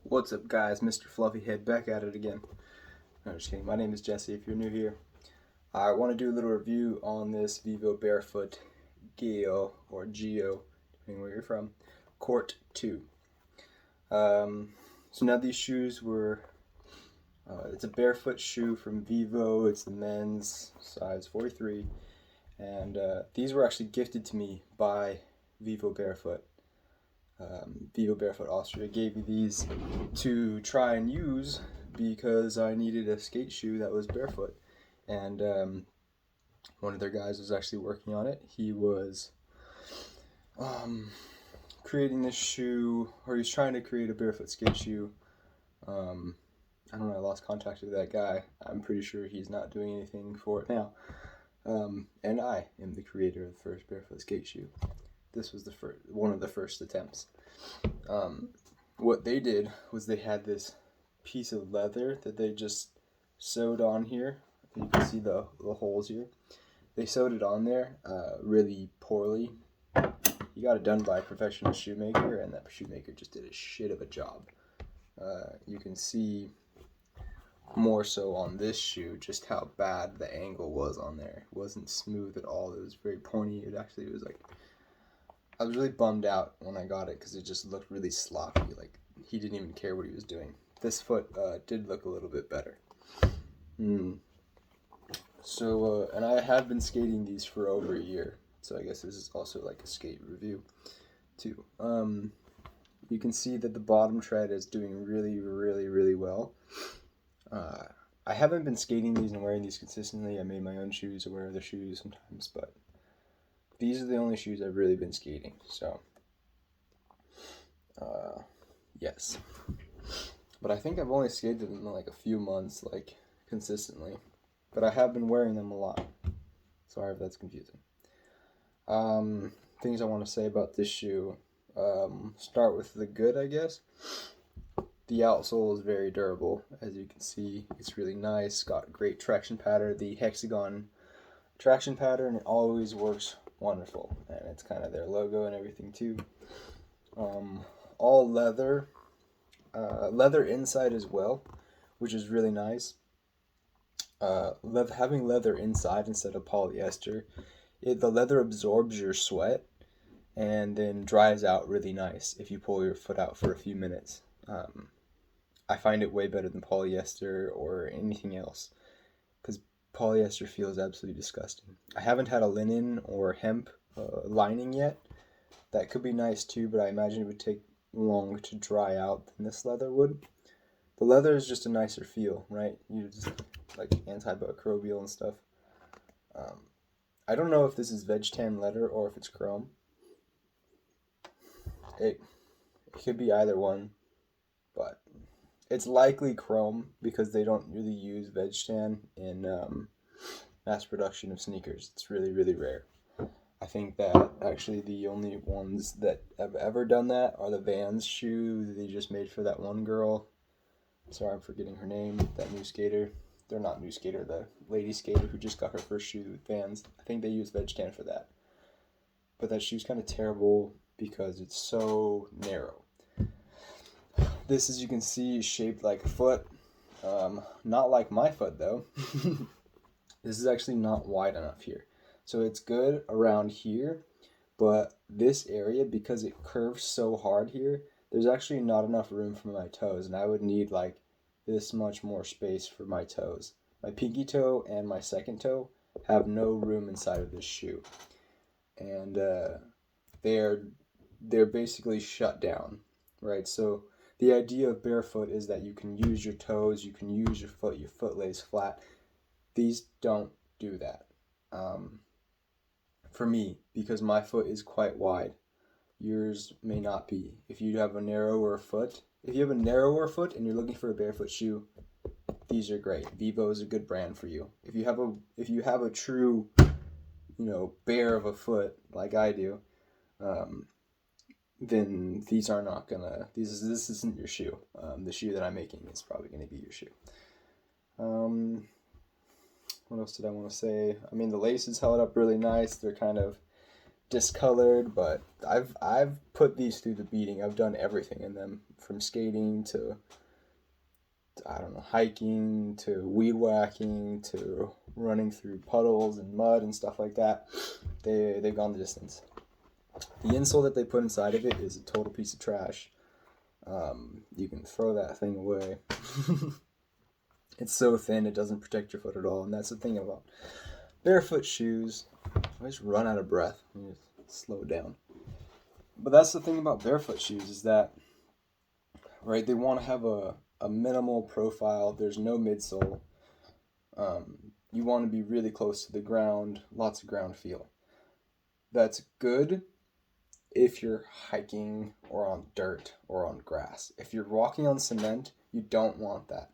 What's up, guys? Mr. Fluffyhead back at it again. No, just kidding. My name is Jesse. If you're new here, I want to do a little review on this Vivo Barefoot Geo or Geo, depending where you're from, Court 2. So now these shoes were. It's a barefoot shoe from Vivo. It's the men's size 43, and these were actually gifted to me by Vivo Barefoot. Vivo Barefoot Austria gave me these to try and use because I needed a skate shoe that was barefoot, and one of their guys was actually working on it. He was creating this shoe, or he's trying to create a barefoot skate shoe. I don't know, I lost contact with that guy. I'm pretty sure he's not doing anything for it now. And I am the creator of the first barefoot skate shoe. This was one of the first attempts. What they did was they had this piece of leather that they just sewed on here. You can see the holes here. They sewed it on there really poorly. You got it done by a professional shoemaker, and that shoemaker just did a shit of a job. You can see more so on this shoe just how bad the angle was on there. It wasn't smooth at all. It was very pointy. It was like, I was really bummed out when I got it because it just looked really sloppy. Like, he didn't even care what he was doing. This foot did look a little bit better. So, and I have been skating these for over a year. So I guess this is also like a skate review too. You can see that the bottom tread is doing really, really, really well. I haven't been skating these and wearing these consistently. I made my own shoes. I wear other shoes sometimes, but these are the only shoes I've really been skating. So, yes. But I think I've only skated them in like a few months, like consistently. But I have been wearing them a lot. Sorry if that's confusing. Things I want to say about this shoe. Start with the good, I guess. The outsole is very durable, as you can see. It's really nice. Got great traction pattern. The hexagon traction pattern always works wonderful, and it's kind of their logo and everything too. All leather, leather inside as well, which is really nice. Having leather inside instead of polyester, the leather absorbs your sweat and then dries out really nice if you pull your foot out for a few minutes. I find it way better than polyester or anything else because polyester feels absolutely disgusting. I haven't had a linen or hemp lining yet. That could be nice too, but I imagine it would take long to dry out than this leather would. The leather is just a nicer feel, right? You just like antimicrobial and stuff. I don't know if this is veg tan leather or if it's chrome. It could be either one, but it's likely chrome because they don't really use veg tan in mass production of sneakers. It's really, really rare. I think that actually the only ones that have ever done that are the Vans shoe that they just made for that one girl. Sorry, I'm forgetting her name. That new skater. They're not new skater, the lady skater who just got her first shoe with Vans. I think they use veg tan for that. But that shoe's kind of terrible because it's so narrow. This, as you can see, is shaped like a foot. Not like my foot, though. This is actually not wide enough here. So it's good around here, but this area, because it curves so hard here, there's actually not enough room for my toes, and I would need like this much more space for my toes. My pinky toe and my second toe have no room inside of this shoe, and they're basically shut down, right? So the idea of barefoot is that you can use your toes, you can use your foot lays flat. These don't do that. For me, because my foot is quite wide. Yours may not be. If you have a narrower foot and you're looking for a barefoot shoe, these are great. Vivo is a good brand for you. If you have a true, bear of a foot like I do, then these are not gonna. This isn't your shoe. The shoe that I'm making is probably gonna be your shoe. What else did I want to say? I mean, the laces held up really nice. They're kind of discolored, but I've put these through the beating. I've done everything in them. from skating to I don't know, hiking to weed whacking to running through puddles and mud and stuff like that. They've gone the distance. The insole that they put inside of it is a total piece of trash. You can throw that thing away. It's so thin, it doesn't protect your foot at all, and that's the thing about barefoot shoes. I just run out of breath. Let me just slow it down. But that's the thing about barefoot shoes is that, right, they want to have a minimal profile. There's no midsole. You want to be really close to the ground, lots of ground feel. That's good if you're hiking or on dirt or on grass. If you're walking on cement, you don't want that.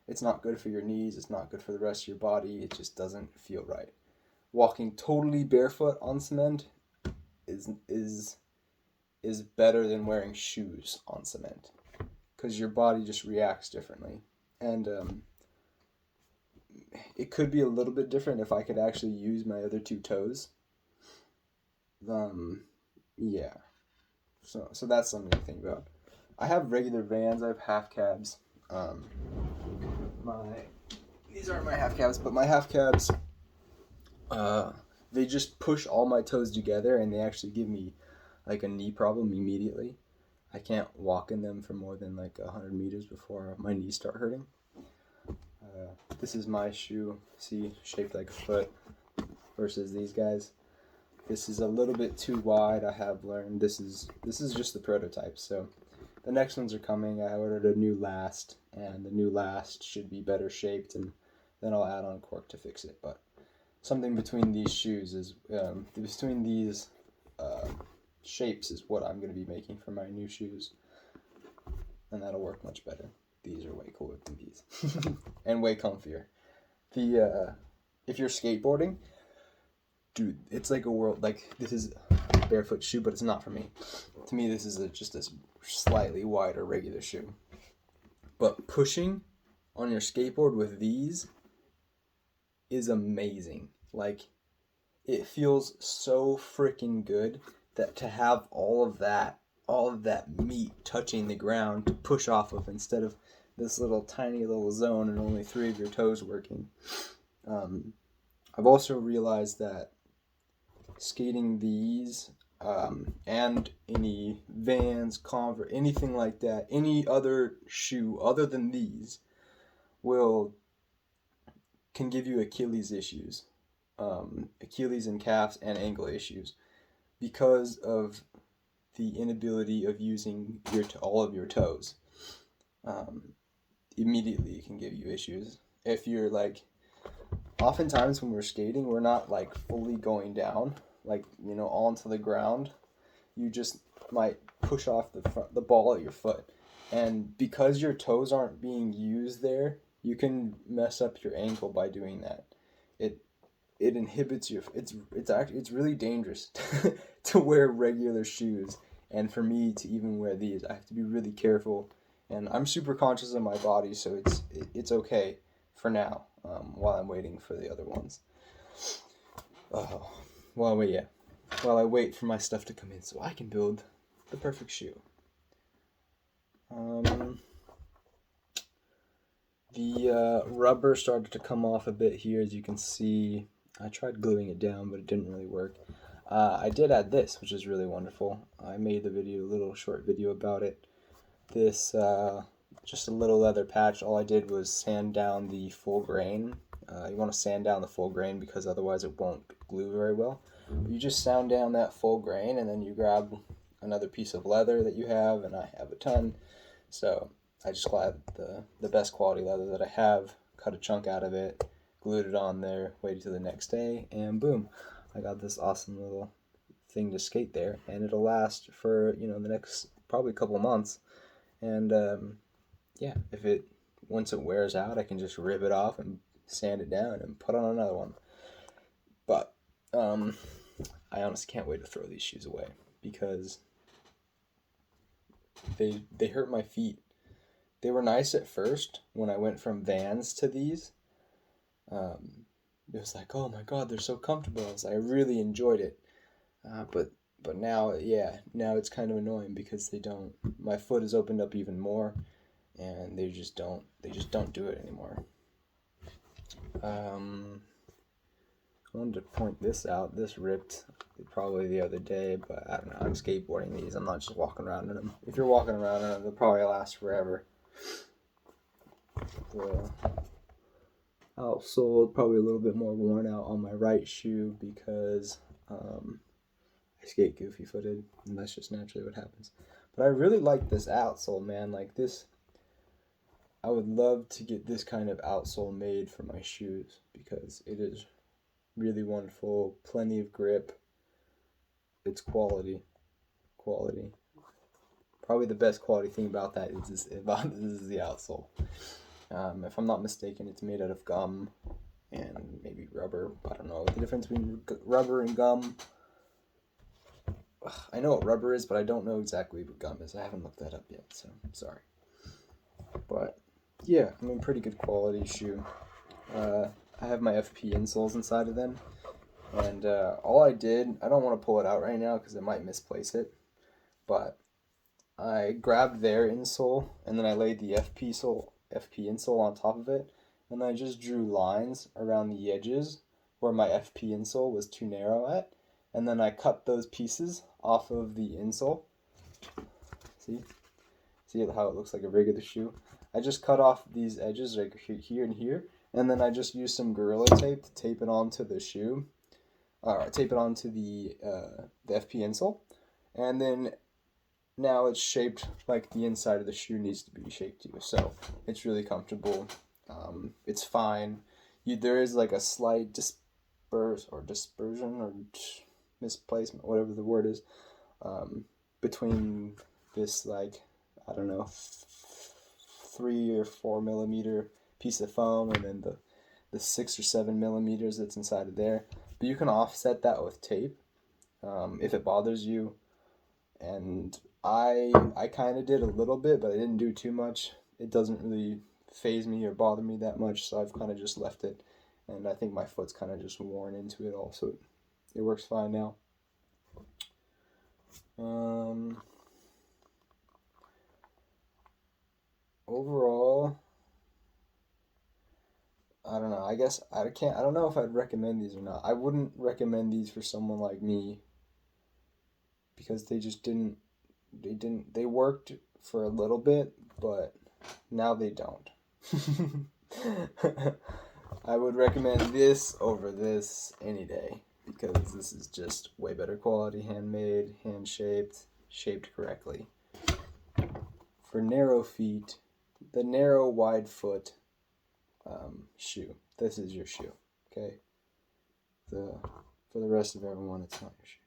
It's not good for your knees. It's not good for the rest of your body. It just doesn't feel right. Walking totally barefoot on cement is better than wearing shoes on cement because your body just reacts differently. And it could be a little bit different if I could actually use my other two toes. Yeah. So that's something to think about. I have regular Vans. I have half cabs. These aren't my half cabs, but my half cabs, they just push all my toes together, and they actually give me like a knee problem immediately. I can't walk in them for more than like 100 meters before my knees start hurting. This is my shoe. See, shaped like a foot versus these guys. This is a little bit too wide. I have learned this is just the prototype. So the next ones are coming. I ordered a new last, and the new last should be better shaped, and then I'll add on cork to fix it. But something between these shoes is between these shapes is what I'm going to be making for my new shoes, and that'll work much better. These are way cooler than these, and way comfier. If you're skateboarding, dude, it's like a world. Like, this is a barefoot shoe, but it's not for me. To me, this is just a slightly wider regular shoe. But pushing on your skateboard with these is amazing. Like, it feels so freaking good that to have all of that meat touching the ground to push off of instead of this little tiny little zone and only 3 of your toes working. I've also realized that skating these and any Vans, Converse, anything like that, any other shoe other than these can give you Achilles issues, Achilles and calves and ankle issues because of the inability of using all of your toes. Immediately it can give you issues. If you're like, oftentimes when we're skating, we're not like fully going down, like, onto the ground. You just might push off the ball at your foot. And because your toes aren't being used there, you can mess up your ankle by doing that. It inhibits your, it's really dangerous to wear regular shoes. And for me to even wear these, I have to be really careful. And I'm super conscious of my body, so it's okay for now, while I'm waiting for the other ones. While I wait for my stuff to come in so I can build the perfect shoe. The rubber started to come off a bit here, as you can see. I tried gluing it down, but it didn't really work. I did add this, which is really wonderful. I made a little short video about it. This, just a little leather patch. All I did was sand down the full grain. You want to sand down the full grain because otherwise it won't glue very well. You just sand down that full grain, and then you grab another piece of leather that you have, and I have a ton. So I just grabbed the best quality leather that I have, cut a chunk out of it, glued it on there, waited till the next day, and boom, I got this awesome little thing to skate there, and it'll last for the next probably couple months. And yeah, once it wears out, I can just rip it off and sand it down and put on another one. But I honestly can't wait to throw these shoes away because they hurt my feet. They were nice at first when I went from Vans to these. It was like, oh my god, they're so comfortable. I really enjoyed it. But But now, yeah, now it's kind of annoying because they don't. My foot is opened up even more, and they just don't do it anymore. I wanted to point this out. This ripped probably the other day, but I don't know. I'm skateboarding these. I'm not just walking around in them. If you're walking around in them, they'll probably last forever. The outsole probably a little bit more worn out on my right shoe because I skate goofy footed, and that's just naturally what happens. But I really like this outsole, man. Like this, I would love to get this kind of outsole made for my shoes because it is really wonderful, plenty of grip. It's quality. Probably the best quality thing about that is this is the outsole. If I'm not mistaken, it's made out of gum and maybe rubber. I don't know the difference between rubber and gum. I know what rubber is, but I don't know exactly what gum is. I haven't looked that up yet, so sorry. But yeah, I mean, pretty good quality shoe. I have my FP insoles inside of them, and all I did, I don't want to pull it out right now because I might misplace it, but I grabbed their insole and then I laid the FP insole on top of it, and I just drew lines around the edges where my FP insole was too narrow at, and then I cut those pieces off of the insole. See how it looks like a regular shoe? I just cut off these edges like here and here, and then I just used some Gorilla Tape to tape it onto the shoe, or tape it onto the FP insole, and then now it's shaped like the inside of the shoe needs to be shaped to. So it's really comfortable. It's fine. There is like a slight dispersion or misplacement, whatever the word is, between this, like, I don't know, 3 or 4 millimeter piece of foam and then the 6 or 7 millimeters that's inside of there. But you can offset that with tape if it bothers you. And I kind of did a little bit, but I didn't do too much. It doesn't really faze me or bother me that much, so I've kind of just left it. And I think my foot's kind of just worn into it all, so it works fine now. Overall, I don't know. I guess I don't know if I'd recommend these or not. I wouldn't recommend these for someone like me because they worked for a little bit, but now they don't. I would recommend this over this any day because this is just way better quality, handmade, hand-shaped, shaped correctly. For narrow feet, the narrow, wide foot shoe, this is your shoe, okay? For the rest of everyone, it's not your shoe.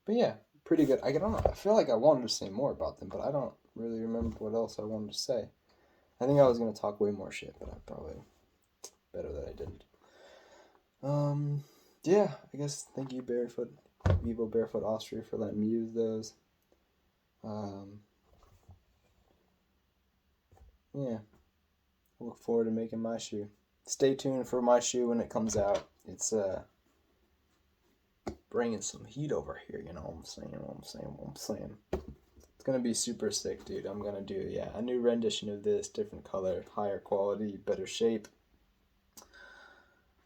But yeah, pretty good. I don't know. I feel like I wanted to say more about them, but I don't really remember what else I wanted to say. I think I was going to talk way more shit, but I probably better that I didn't. Yeah, I guess thank you, Vivo Barefoot Austria, for letting me use those. Yeah, I look forward to making my shoe. Stay tuned for my shoe when it comes out. It's bringing some heat over here, you know what I'm saying. It's gonna be super sick, dude. I'm gonna do, a new rendition of this, different color, higher quality, better shape.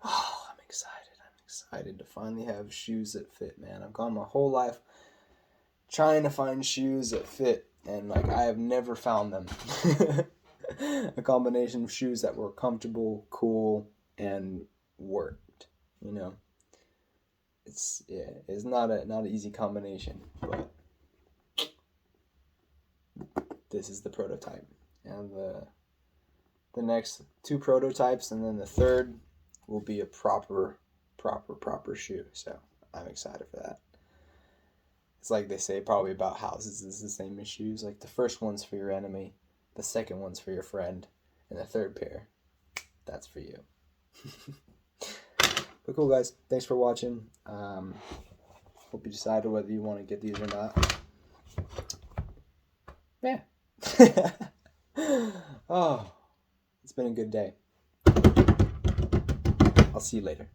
Oh, I'm excited to finally have shoes that fit, man. I've gone my whole life trying to find shoes that fit, and like I have never found them. A combination of shoes that were comfortable, cool, and worked, you know. It's not an easy combination, but this is the prototype, and the next 2 prototypes, and then the third will be a proper shoe. So I'm excited for that. It's like they say probably about houses, it's the same as shoes. Like the first one's for your enemy, the second one's for your friend, and the third pair, that's for you. But cool, guys. Thanks for watching. Hope you decided whether you want to get these or not. Yeah. Oh, it's been a good day. I'll see you later.